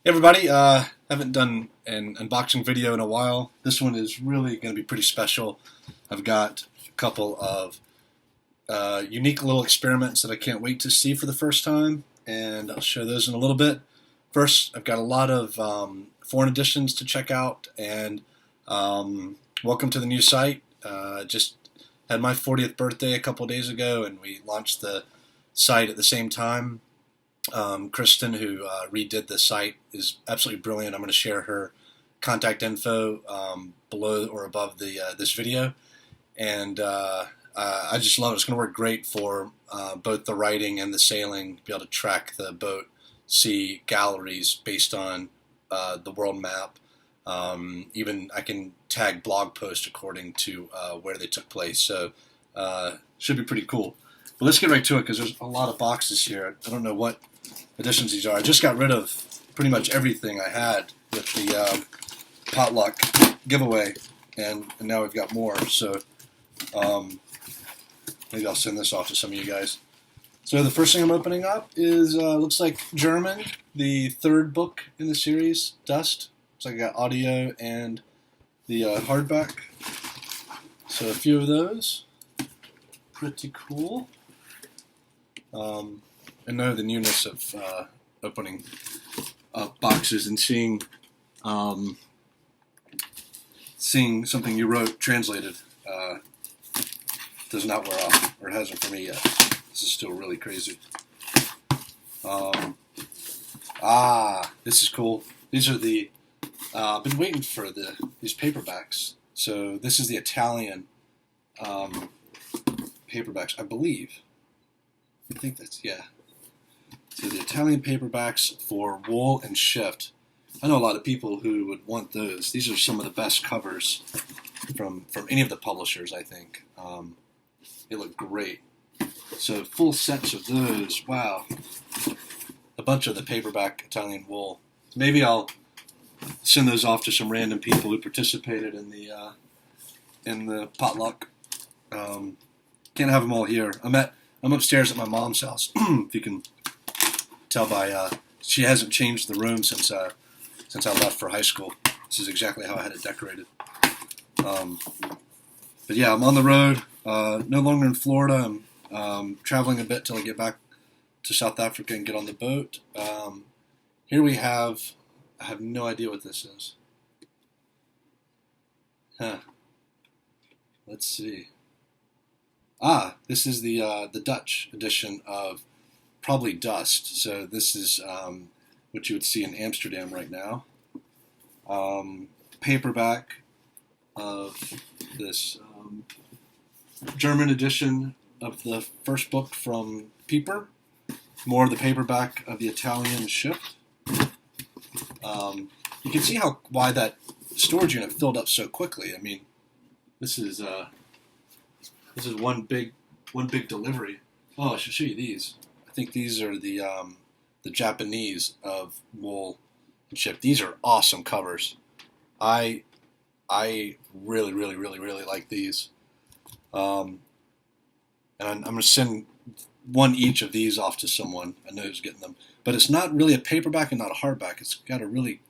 Hey everybody, haven't done an unboxing video in a while. This one is really going to be pretty special. I've got a couple of unique little experiments that I can't wait to see for the first time, and I'll show those in a little bit. First, I've got a lot of foreign editions to check out, and welcome to the new site. Just had my 40th birthday a couple days ago, and we launched the site at the same time. Kristen, who redid the site, is absolutely brilliant. I'm going to share her contact info below or above the this video, and I just love it. It's going to work great for both the writing and the sailing. Be able to track the boat, see galleries based on the world map. Even I can tag blog posts according to where they took place. So should be pretty cool. But let's get right to it because there's a lot of boxes here. I don't know what editions these are. I just got rid of pretty much everything I had with the potluck giveaway, and now we've got more. So maybe I'll send this off to some of you guys. So the first thing I'm opening up is looks like German, the third book in the series, Dust. Looks like I got audio and the hardback. So a few of those, pretty cool. I know the newness of opening up boxes and seeing something you wrote translated does not wear off, or it hasn't for me yet. This is still really crazy. This is cool. These are the I've been waiting for these paperbacks. So this is the Italian paperbacks, I believe. I think that's, yeah. So the Italian paperbacks for Wool and Shift. I know a lot of people who would want those. These are some of the best covers from any of the publishers, I think. They look great. So full sets of those. Wow. A bunch of the paperback Italian wool. Maybe I'll send those off to some random people who participated in the potluck. Can't have them all here. I'm upstairs at my mom's house. If you can tell by she hasn't changed the room since I left for high school. This is exactly how I had it decorated. But yeah, I'm on the road. No longer in Florida. I'm traveling a bit till I get back to South Africa and get on the boat. Here we have. I have no idea what this is. Huh. Let's see. This is the Dutch edition of probably Dust. So this is what you would see in Amsterdam right now. Paperback of this German edition of the first book from Pieper. More of the paperback of the Italian Shift. You can see why that storage unit filled up so quickly. I mean, this is one big delivery. Oh, I should show you these. I think these are the Japanese of Wool and Shift. These are awesome covers. I really like these. And I'm going to send one each of these off to someone. I know who's getting them. But it's not really a paperback and not a hardback. It's got a really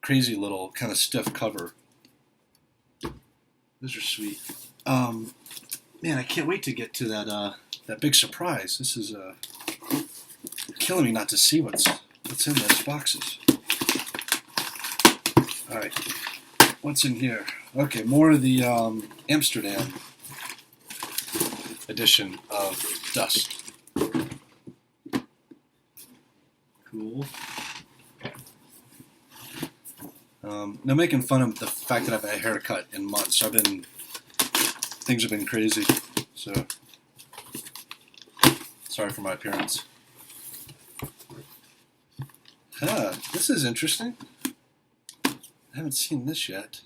crazy little kind of stiff cover. Those are sweet. Man, I can't wait to get to that big surprise. This is killing me not to see what's in those boxes. All right, what's in here? Okay, more of the Amsterdam edition of Dust. Cool. Now making fun of the fact that I've had a haircut in months. Things have been crazy, so sorry for my appearance. This is interesting. I haven't seen this yet.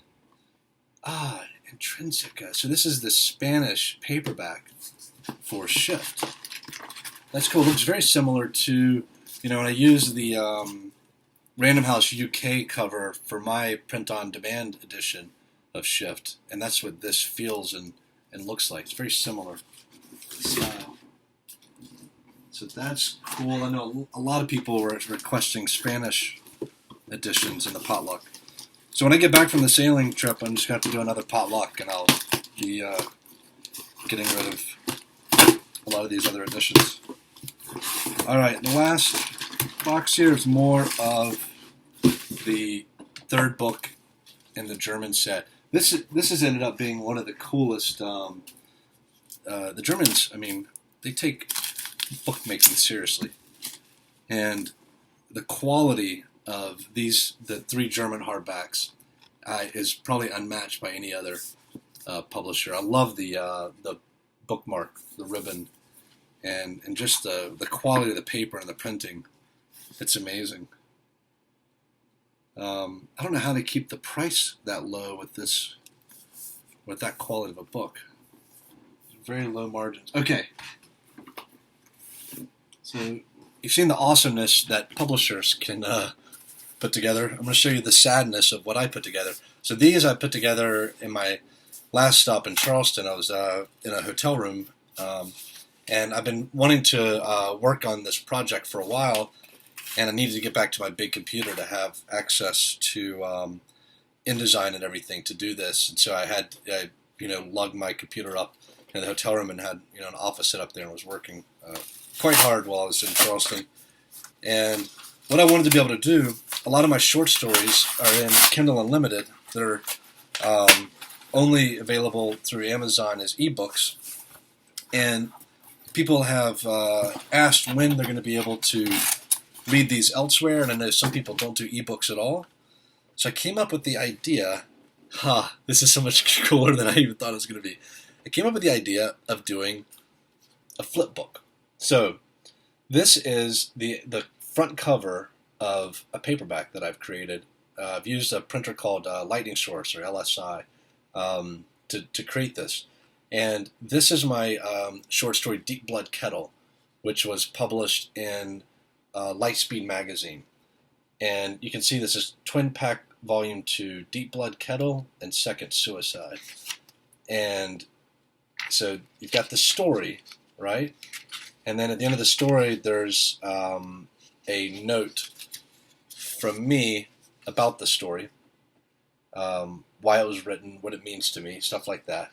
Intrinsica. So this is the Spanish paperback for Shift. That's cool. It looks very similar to, when I use the Random House UK cover for my print-on-demand edition of Shift, and that's what this feels and looks like. It's very similar style. So that's cool. I know a lot of people were requesting Spanish editions in the potluck. So when I get back from the sailing trip, I'm just going to have to do another potluck, and I'll be getting rid of a lot of these other editions. All right, the last box here is more of the third book in the German set. This has ended up being one of the coolest. The Germans, I mean, they take bookmaking seriously, and the quality of the 3 German hardbacks is probably unmatched by any other publisher. I love the bookmark, the ribbon, and just the quality of the paper and the printing. It's amazing. I don't know how they keep the price that low with that quality of a book. Very low margins. Okay. So you've seen the awesomeness that publishers can put together. I'm going to show you the sadness of what I put together. So these I put together in my last stop in Charleston. I was in a hotel room, and I've been wanting to work on this project for a while, and I needed to get back to my big computer to have access to InDesign and everything to do this. And so I lugged my computer up in the hotel room and had an office set up there and was working quite hard while I was in Charleston. And what I wanted to be able to do, a lot of my short stories are in Kindle Unlimited. They're only available through Amazon as ebooks. And people have asked when they're going to be able to read these elsewhere, and I know some people don't do ebooks at all. So I came up with the idea, this is so much cooler than I even thought it was going to be. I came up with the idea of doing a flipbook. So this is the front cover of a paperback that I've created. I've used a printer called Lightning Source, or LSI, to create this. And this is my short story Deep Blood Kettle, which was published in Lightspeed magazine. And you can see this is Twin Pack Volume 2, Deep Blood Kettle, and Second Suicide. And so you've got the story, right? And then at the end of the story, there's a note from me about the story, why it was written, what it means to me, stuff like that.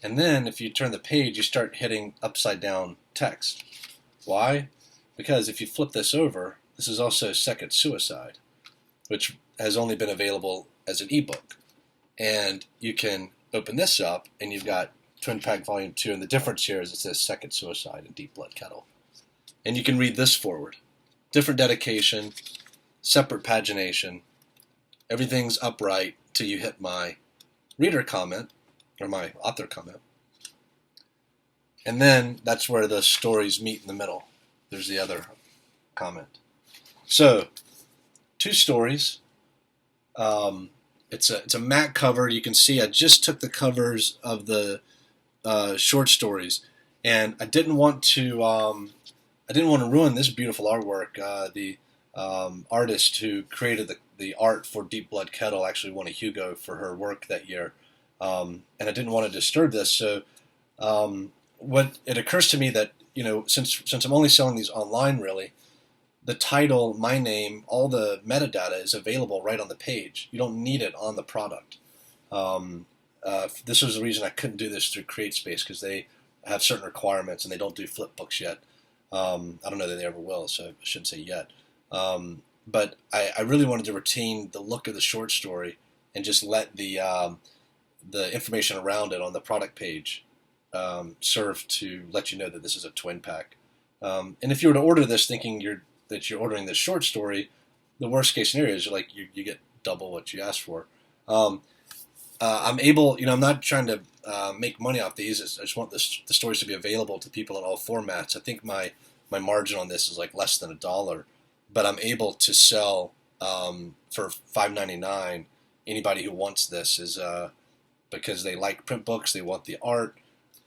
And then if you turn the page, you start hitting upside down text. Why? Because if you flip this over, this is also Second Suicide, which has only been available as an ebook. And you can open this up, and you've got Twin Pack Volume 2, and the difference here is it says Second Suicide and Deep Blood Kettle. And you can read this forward. Different dedication, separate pagination. Everything's upright till you hit my reader comment, or my author comment. And then that's where the stories meet in the middle. There's the other comment. So, 2 stories. It's a matte cover. You can see I just took the covers of the short stories, and I didn't want to ruin this beautiful artwork. The artist who created the art for Deep Blood Kettle actually won a Hugo for her work that year, and I didn't want to disturb this. So, what it occurs to me that since I'm only selling these online, really, the title, my name, all the metadata is available right on the page. You don't need it on the product. This was the reason I couldn't do this through CreateSpace, because they have certain requirements and they don't do flip books yet. I don't know that they ever will, so I shouldn't say yet. But I really wanted to retain the look of the short story and just let the information around it on the product page serve to let you know that this is a twin pack. And if you were to order this thinking that you're ordering this short story, the worst case scenario is you get double what you asked for. I'm able, I'm not trying to make money off these. I just want the stories to be available to people in all formats. I think my margin on this is like less than $1, but I'm able to sell for $5.99. Anybody who wants this is because they like print books, they want the art,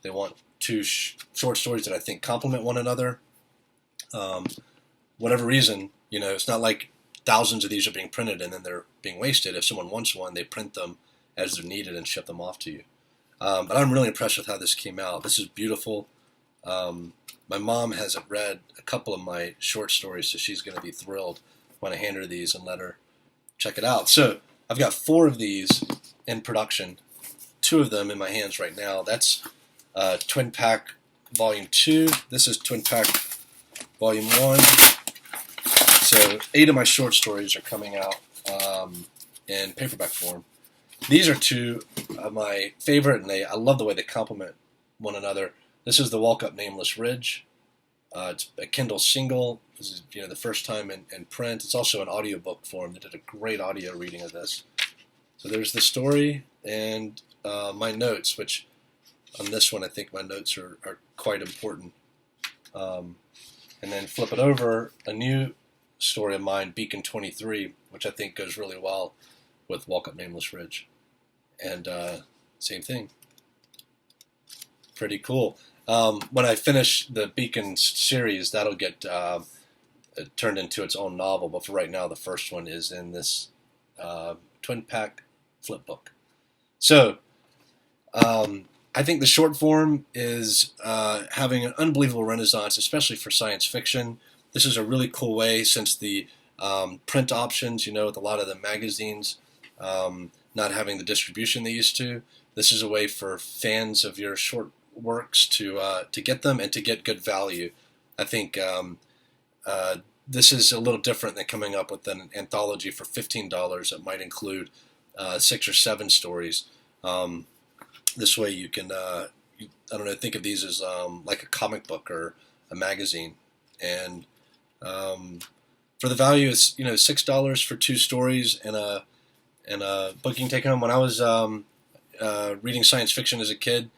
they want 2 short stories that I think complement one another. Whatever reason, it's not like thousands of these are being printed and then they're being wasted. If someone wants one, they print them as they're needed and ship them off to you. But I'm really impressed with how this came out. This is beautiful. My mom hasn't read a couple of my short stories, so she's going to be thrilled when I hand her these and let her check it out. So I've got 4 of these in production, 2 of them in my hands right now. That's Twin Pack Volume 2. This is Twin Pack Volume 1. So 8 of my short stories are coming out in paperback form. These are 2 of my favorite, and I love the way they complement one another. This is The Walk Up Nameless Ridge. It's a Kindle single. This is the first time in print. It's also an audiobook form. They did a great audio reading of this. So there's the story and my notes, which on this one I think my notes are quite important. And then flip it over, a new story of mine, Beacon 23, which I think goes really well with Walk Up Nameless Ridge. And same thing. Pretty cool. When I finish the Beacon series, that'll get turned into its own novel. But for right now, the first one is in this Twin Pack Flipbook. So I think the short form is having an unbelievable renaissance, especially for science fiction. This is a really cool way, since the print options, with a lot of the magazines not having the distribution they used to. This is a way for fans of your short works to get them and to get good value. I think this is a little different than coming up with an anthology for $15 that might include 6 or 7 stories. This way you can, think of these as like a comic book or a magazine. And for the value, it's $6 for 2 stories and a book you can take home. When I was reading science fiction as a kid,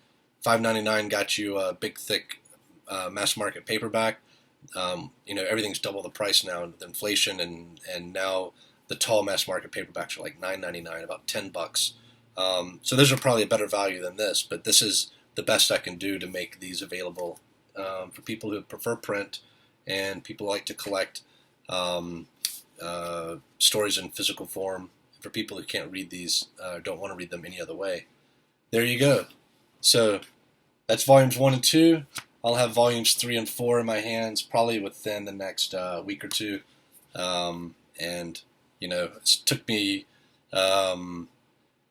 $5.99 got you a big, thick mass market paperback. Everything's double the price now with inflation, and now the tall mass market paperbacks are like $9.99, about $10. So those are probably a better value than this, but this is the best I can do to make these available for people who prefer print and people who like to collect stories in physical form. For people who can't read these, don't want to read them any other way. There you go. So that's volumes 1 and 2. I'll have volumes 3 and 4 in my hands probably within the next week or 2. And it took me I don't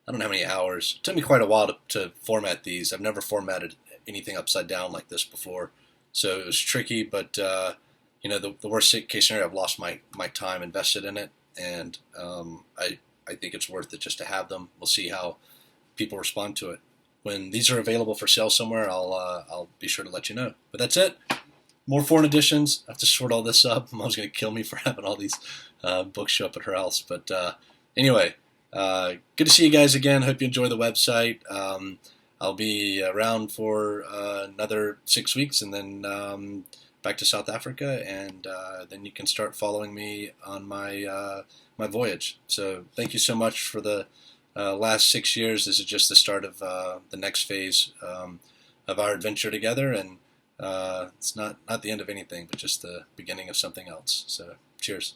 know how many hours. It took me quite a while to format these. I've never formatted anything upside down like this before, so it was tricky. But the worst case scenario, I've lost my time invested in it, and I think it's worth it just to have them. We'll see how people respond to it. When these are available for sale somewhere, I'll be sure to let you know. But that's it. More foreign editions. I have to sort all this up. Mom's going to kill me for having all these books show up at her house. But anyway, good to see you guys again. Hope you enjoy the website. I'll be around for another 6 weeks, and then back to South Africa, and then you can start following me on my my voyage. So thank you so much for the last 6 years. This is just the start of the next phase of our adventure together, and it's not the end of anything, but just the beginning of something else. So cheers.